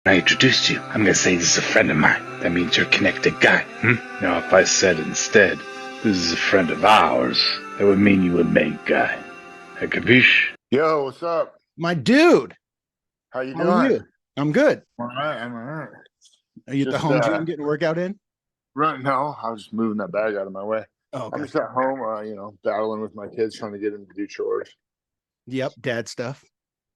I introduced you, I'm gonna say this is a friend of mine. That means you're a connected guy. Now, if I said instead, this is a friend of ours, that would mean you a main guy. A capiche? Yo, what's up? My dude, How you how are doing? you? I'm good. All right, I'm all right. Are you at the Just home gym getting a workout in? right now, I was just moving that bag out of my way. Oh, I'm okay. just at home, battling with my kids, trying to get them to do chores, Yep, dad stuff.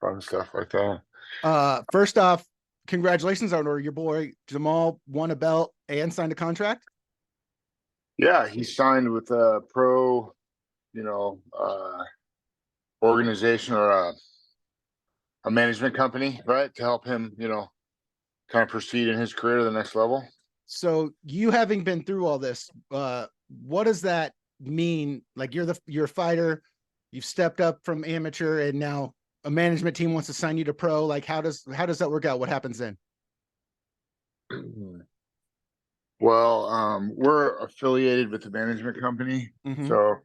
fun stuff like that. First off, congratulations on your boy Jamal won a belt and signed a contract. Yeah, he signed with a pro, you know, uh, organization or a management company, right, to help him, kind of proceed in his career to the next level. So you having been through all this, what does that mean? Like you're a fighter, you've stepped up from amateur, and now a management team wants to sign you to pro. Like how does that work out? What happens then? Well, we're affiliated with the management company, Mm-hmm. so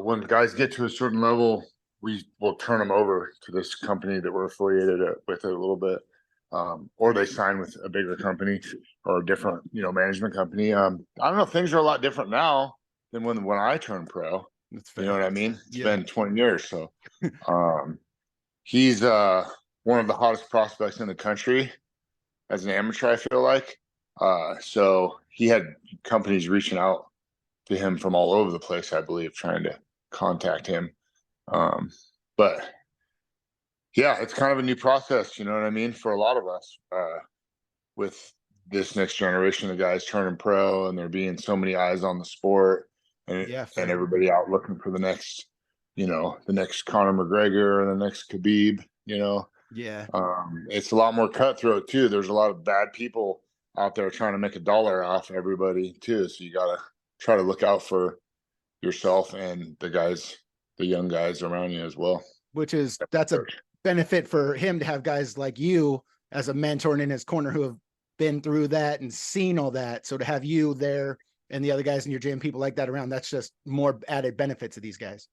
when guys get to a certain level, we will turn them over to this company that we're affiliated with a little bit, or they sign with a bigger company or a different, management company. I don't know. Things are a lot different now than when I turned pro. That's You know fair. what I mean? It's Yeah. been 20 years. So um, he's one of the hottest prospects in the country as an amateur, I feel like. So he had companies reaching out to him from all over the place, I believe, trying to contact him. But yeah, it's kind of a new process, you know what I mean, for a lot of us, with this next generation of guys turning pro, and there being so many eyes on the sport, and Yeah, and fair. everybody out looking for the next, the next Conor McGregor or the next Khabib. Yeah. It's a lot more cutthroat too. There's a lot of bad people out there trying to make a dollar off everybody too. So you gotta try to look out for yourself and the young guys around you as well. That's a benefit for him to have guys like you as a mentor and in his corner who have been through that and seen all that. So to have you there and the other guys in your gym, people like that around, that's just more added benefit to these guys.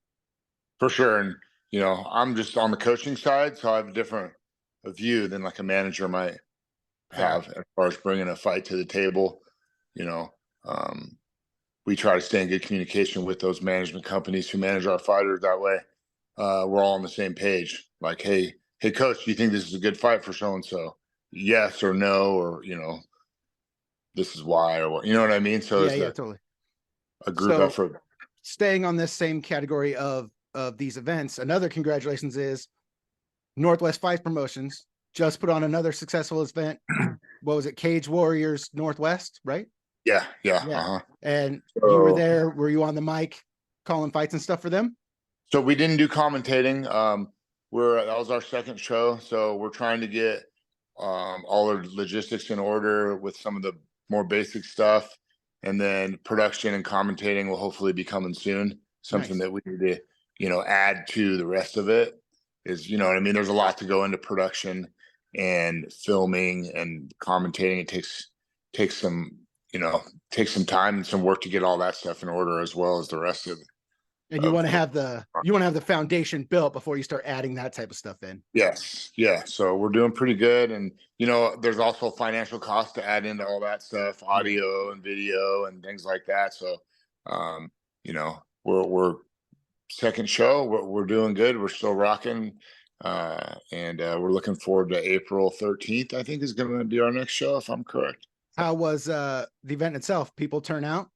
For sure. And I'm just on the coaching side, so I have a different view than like a manager might Fair. have as far as bringing a fight to the table. You know, um, we try to stay in good communication with those management companies who manage our fighters. That way, we're all on the same page. Like, hey, coach, do you think this is a good fight for so and so? Yes or no, or this is why, or what, you know what I mean? So Yeah, it's yeah, totally. a group So effort. staying on this same category of these events, another congratulations is Northwest Fight Promotions just put on another successful event. What was it? Cage Warriors Northwest, right? Yeah, yeah, Yeah. uh-huh. And you were So, there. Were you on the mic calling fights and stuff for them? so we didn't do commentating. That was our second show, so we're trying to get all our logistics in order with some of the more basic stuff, and then production and commentating will hopefully be coming soon. Something Nice. that we need to, add to the rest of it is, what I mean. There's a lot to go into production and filming and commentating. It takes some, takes some time and some work to get all that stuff in order, as well as the rest of And of you want to have the foundation built before you start adding that type of stuff in. Yes, yeah. So we're doing pretty good, and there's also financial cost to add into all that stuff, Yeah. audio and video and things like that. So, we're second show. We're doing good. We're still rocking, and we're looking forward to April 13th. I think is going to be our next show, if I'm correct. How was the event itself? People turn out?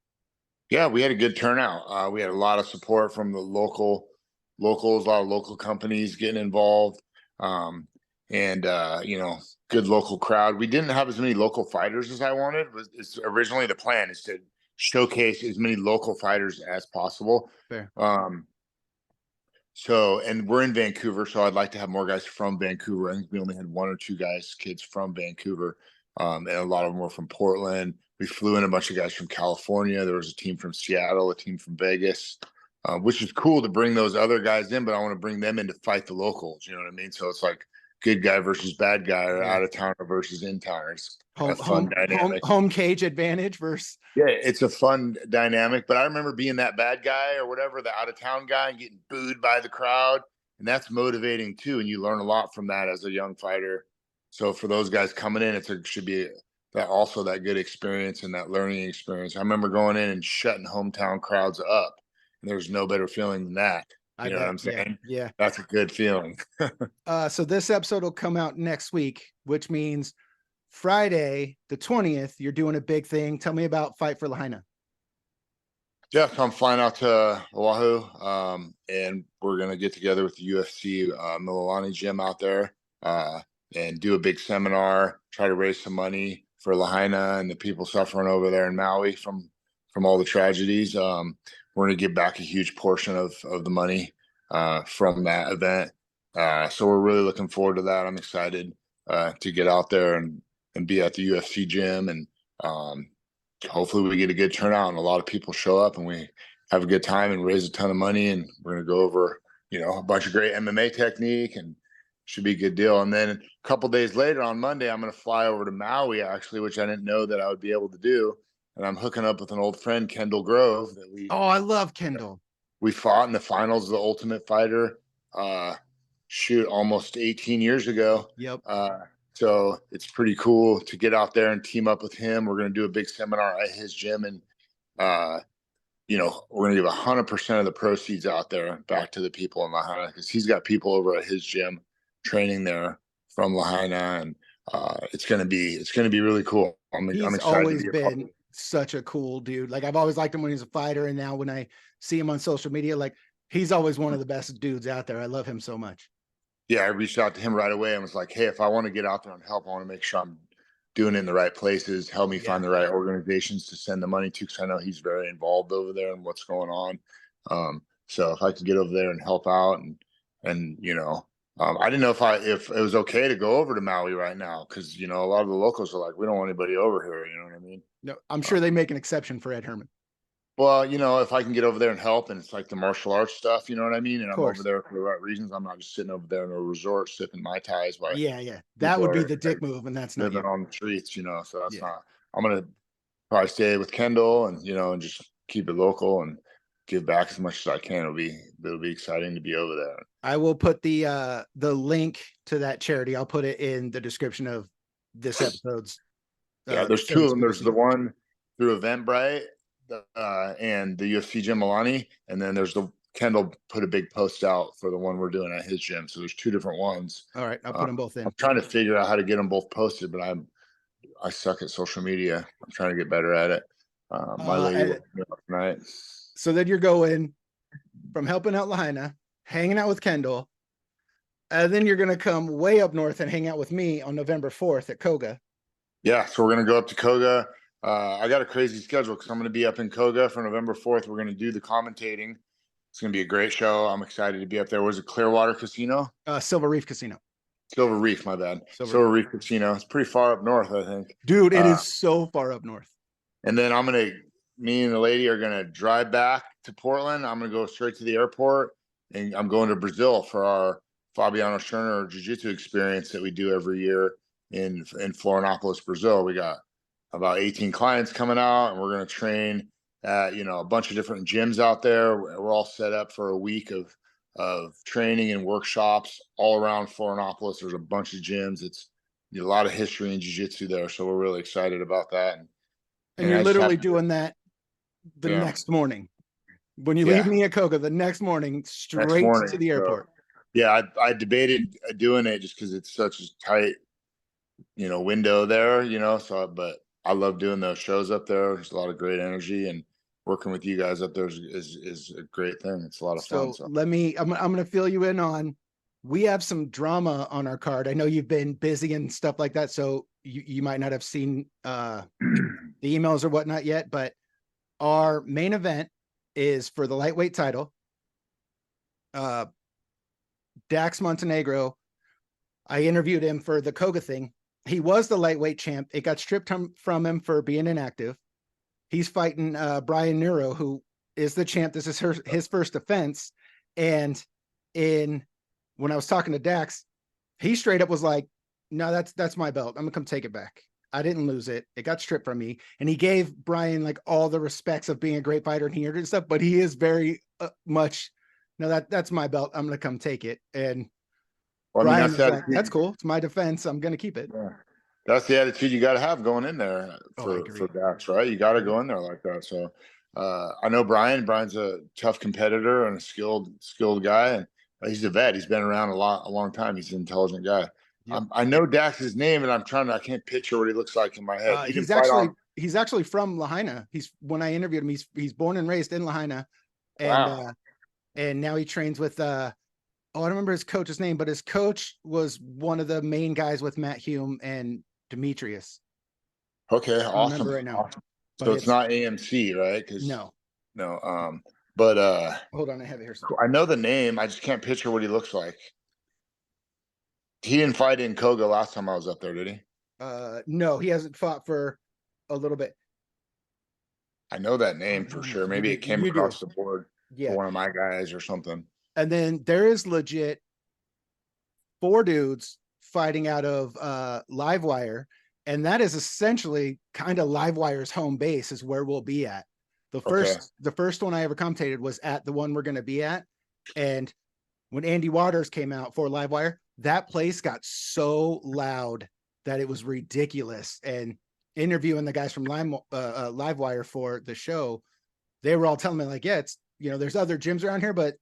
Yeah, we had a good turnout. We had a lot of support from the locals, a lot of local companies getting involved, and good local crowd. We didn't have as many local fighters as I wanted. It's originally the plan is to showcase as many local fighters as possible. Fair. Um, and we're in Vancouver, so I'd like to have more guys from Vancouver. I think we only had one or two kids from Vancouver, and a lot of them were from Portland. We flew in a bunch of guys from California. There was a team from Seattle, a team from Vegas, which is cool to bring those other guys in, but I want to bring them in to fight the locals. You know what I mean? So it's like good guy versus bad guy, or Yeah. out of towner versus in towners. A Home fun dynamic. home cage advantage versus Yeah, it's a fun dynamic. But I remember being that bad guy or whatever, the out of town guy, and getting booed by the crowd. And that's motivating too. And you learn a lot from that as a young fighter. So for those guys coming in, should be that good experience and that learning experience. I remember going in and shutting hometown crowds up, and there's no better feeling than that. You know what I'm saying? Yeah. That's a good feeling. So this episode will come out next week, which means Friday, the 20th, you're doing a big thing. Tell me about Fight for Lahaina. Yeah, so I'm flying out to Oahu, and we're gonna get together with the UFC Mililani gym out there, and do a big seminar, try to raise some money for Lahaina and the people suffering over there in Maui from all the tragedies. We're gonna give back a huge portion of the money from that event. So we're really looking forward to that. I'm excited to get out there and be at the UFC gym, and hopefully we get a good turnout and a lot of people show up and we have a good time and raise a ton of money, and we're going to go over, a bunch of great MMA technique, and should be a good deal. And then a couple days later on Monday, I'm going to fly over to Maui, actually, which I didn't know that I would be able to do. And I'm hooking up with an old friend, Kendall Grove, I love Kendall. We fought in the finals of the Ultimate Fighter, almost 18 years ago. Yep. So it's pretty cool to get out there and team up with him. We're going to do a big seminar at his gym, and we're going to give 100% of the proceeds out there back to the people in Lahaina, because he's got people over at his gym training there from Lahaina, and it's going to be really cool. I'm excited. He's always been such a cool dude. Like, I've always liked him when he's a fighter, and now when I see him on social media, like, he's always one of the best dudes out there. I love him so much. Yeah, I reached out to him right away and was like, hey, if I want to get out there and help, I want to make sure I'm doing it in the right places. Help me find the right organizations to send the money to, because I know he's very involved over there and what's going on. So if I could get over there and help out, and I didn't know if it was okay to go over to Maui right now, because a lot of the locals are like, we don't want anybody over here. You know what I mean? No, I'm sure they make an exception for Ed Herman. Well, if I can get over there and help, and it's like the martial arts stuff, you know what I mean? And I'm over there for the right reasons. I'm not just sitting over there in a resort sipping Mai Tais. Yeah. That would be the dick move, and that's not living on the streets, so that's not. I'm going to probably stay with Kendall and, and just keep it local and give back as much as I can. It'll be exciting to be over there. I will put the link to that charity. I'll put it in the description of this episode's. There's two of them. There's the one through Eventbrite, and the UFC gym Milani, and then there's the Kendall put a big post out for the one we're doing at his gym. So there's two different ones. All right, I'll put them both in. I'm trying to figure out how to get them both posted, but I suck at social media. I'm trying to get better at it. My lady tonight. So then you're going from helping out Lahaina, hanging out with Kendall, and then you're going to come way up north and hang out with me on November 4th at Koga. Yeah, so we're going to go up to Koga. I got a crazy schedule because I'm going to be up in Koga for November 4th. We're going to do the commentating. It's going to be a great show. I'm excited to be up there. Was it Clearwater Casino? Silver Reef Casino. Silver Reef, my bad. Silver Reef Casino. It's pretty far up north, I think. Dude, it is so far up north. And then me and the lady are going to drive back to Portland. I'm going to go straight to the airport, and I'm going to Brazil for our Fabiano Scherner Jiu-Jitsu experience that we do every year in Florianopolis, Brazil. We got about 18 clients coming out, and we're going to train at, a bunch of different gyms out there. We're all set up for a week of training and workshops all around Florianopolis. There's a bunch of gyms. It's a lot of history in jiu-jitsu there. So we're really excited about that. And you're literally doing that the next morning. When you leave me at Koga, the next morning, straight to the airport. So, I debated doing it just because it's such a tight, window there, but I love doing those shows up there. There's a lot of great energy, and working with you guys up there is a great thing. It's a lot of fun. So I'm going to fill you in on, we have some drama on our card. I know you've been busy and stuff like that, so you might not have seen the emails or whatnot yet, but our main event is for the lightweight title. Dax Montenegro, I interviewed him for the Koga thing. He was the lightweight champ. It got stripped from him for being inactive. He's fighting Brian Nero, who is the champ. This is his first defense. And when I was talking to Dax, he straight up was like, no, that's my belt. I'm gonna come take it back. I didn't lose it. It got stripped from me. And he gave Brian like all the respects of being a great fighter and he and stuff, but he is very much, no, that's my belt. I'm gonna come take it. And Well, I mean, Brian that's was the like, attitude. that's cool. It's my defense. I'm going to keep it. Yeah. That's the attitude you got to have going in there Oh, I for agree. Dax, right? You got to go in there like that. So I know Brian. Brian's a tough competitor and a skilled guy, and he's a vet. He's been around a long time. He's an intelligent guy. Yep. I know Dax's name, and I can't picture what he looks like in my head. He He's didn't fight on. actually from Lahaina. When I interviewed him, he's born and raised in Lahaina, and Wow. and now he trains with I don't remember his coach's name, but his coach was one of the main guys with Matt Hume and Demetrius. Okay, I awesome. remember right now. Awesome. So it's not AMC, right? No. But Hold on, I have it here. I know the name. I just can't picture what he looks like. He didn't fight in Koga last time I was up there, did he? No, he hasn't fought for a little bit. I know that name for sure. Maybe it came across the board for one of my guys or something. And then there is legit 4 dudes fighting out of Livewire, and that is essentially kind of Livewire's home base is where we'll be at. The first one I ever commentated was at the one we're going to be at, and when Andy Waters came out for Livewire, that place got so loud that it was ridiculous. And interviewing the guys from Livewire for the show, they were all telling me like, yeah, it's, there's other gyms around here, but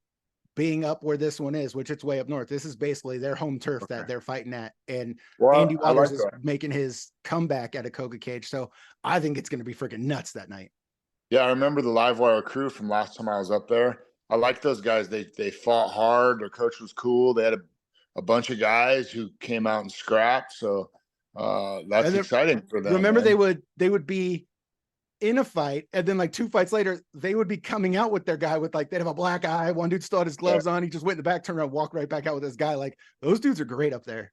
being up where this one is, which it's way up north, this is basically their home turf that they're fighting at. And Andy Waters is making his comeback at a Koga cage. So I think it's going to be freaking nuts that night. Yeah, I remember the Livewire crew from last time I was up there. I like those guys. They fought hard. Their coach was cool. They had a bunch of guys who came out and scrapped. So that's exciting for them. Remember, man. they would be in a fight, and then like 2 fights later, they would be coming out with their guy with like, they'd have a black eye. One dude still had his gloves on. He just went in the back, turned around, walked right back out with this guy. Like, those dudes are great up there.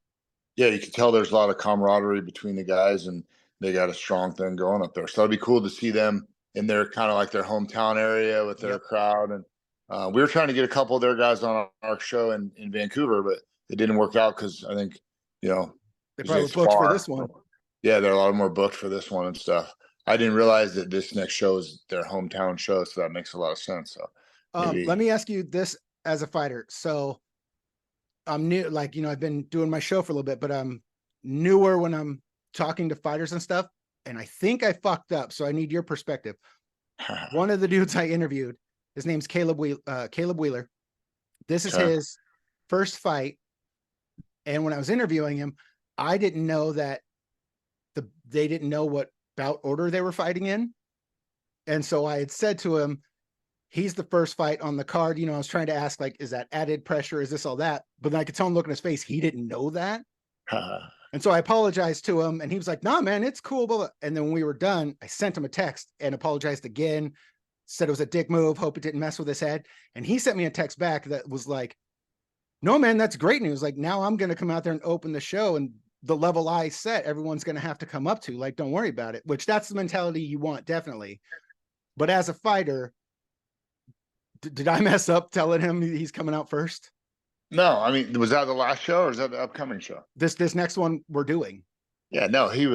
Yeah, you can tell there's a lot of camaraderie between the guys, and they got a strong thing going up there. So it'd be cool to see them in their kind of like their hometown area with their crowd. And we were trying to get a couple of their guys on our show in Vancouver, but it didn't work out because I think, they probably booked for this one. Yeah, they're a lot more booked for this one and stuff. I didn't realize that this next show is their hometown show, so that makes a lot of sense. So let me ask you this as a fighter. So I'm new, like, I've been doing my show for a little bit, but I'm newer when I'm talking to fighters and stuff. And I think I fucked up. So I need your perspective. One of the dudes I interviewed, his name's Caleb Wheeler. This is his first fight. And when I was interviewing him, I didn't know that they didn't know what bout order they were fighting in. And so I had said to him, he's the first fight on the card. I was trying to ask, like, is that added pressure? Is this all that? But then I could tell him, look in his face, he didn't know that. And so I apologized to him, and he was like, nah, man, it's cool. Blah, blah. And then when we were done, I sent him a text and apologized again, said it was a dick move, hope it didn't mess with his head. And he sent me a text back that was like, no, man, that's great news. Like, now I'm going to come out there and open the show, and the level I set, everyone's going to have to come up to. Like, don't worry about it, which that's the mentality you want, definitely. But as a fighter, did I mess up telling him he's coming out first? No, I mean, was that the last show or is that the upcoming show? This next one we're doing. Yeah, no, he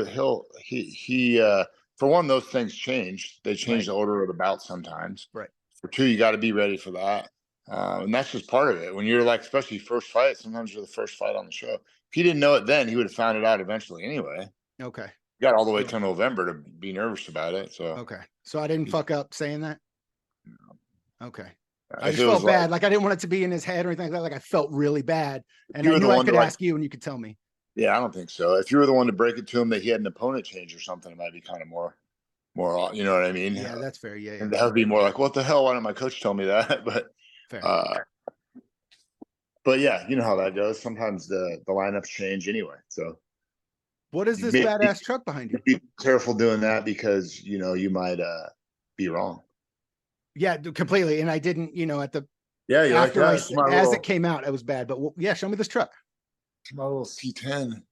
for one, those things change. They change the order of the bout sometimes. Right. For 2, you got to be ready for that. And that's just part of it. When you're like, especially first fight, sometimes you're the first fight on the show. If he didn't know it then, he would have found it out eventually anyway. Okay. You got all the way till November to be nervous about it. So okay. So I didn't fuck up saying that? No. Okay. I just felt bad. Like, I didn't want it to be in his head or anything like that. Like, I felt really bad. And I knew I could ask you and you could tell me. Yeah, I don't think so. If you were the one to break it to him that he had an opponent change or something, it might be kind of more, you know what I mean? Yeah, that's fair. Yeah. And that would be more like, what the hell? Why didn't my coach tell me that? But yeah, you know how that goes. Sometimes the lineups change anyway. So what is this badass truck behind you? Be careful doing that because, you might be wrong. Yeah, completely. And I didn't, at the it came out, it was bad. But show me this truck. My little C10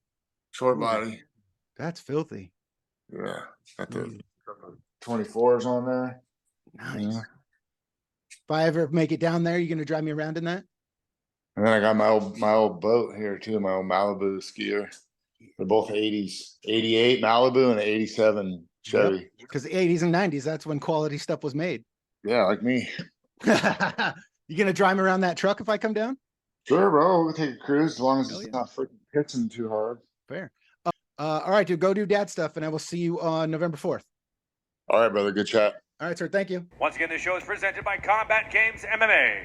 short body. That's filthy. Yeah, got the 24s on there. Nice. Yeah. If I ever make it down there, you gonna drive me around in that? And then I got my old boat here too, my old Malibu skier. They're both 80s, 88 Malibu and an 87 Chevy. Because the 80s and 90s, that's when quality stuff was made. Yeah, like me. You gonna drive me around that truck if I come down? Sure, bro. We'll take a cruise as long as Hell it's yeah. not freaking pitching too hard. Fair. All right, dude, go do dad stuff, and I will see you on November 4th. All right, brother. Good chat. All right, sir. Thank you. Once again, the show is presented by Combat Games MMA.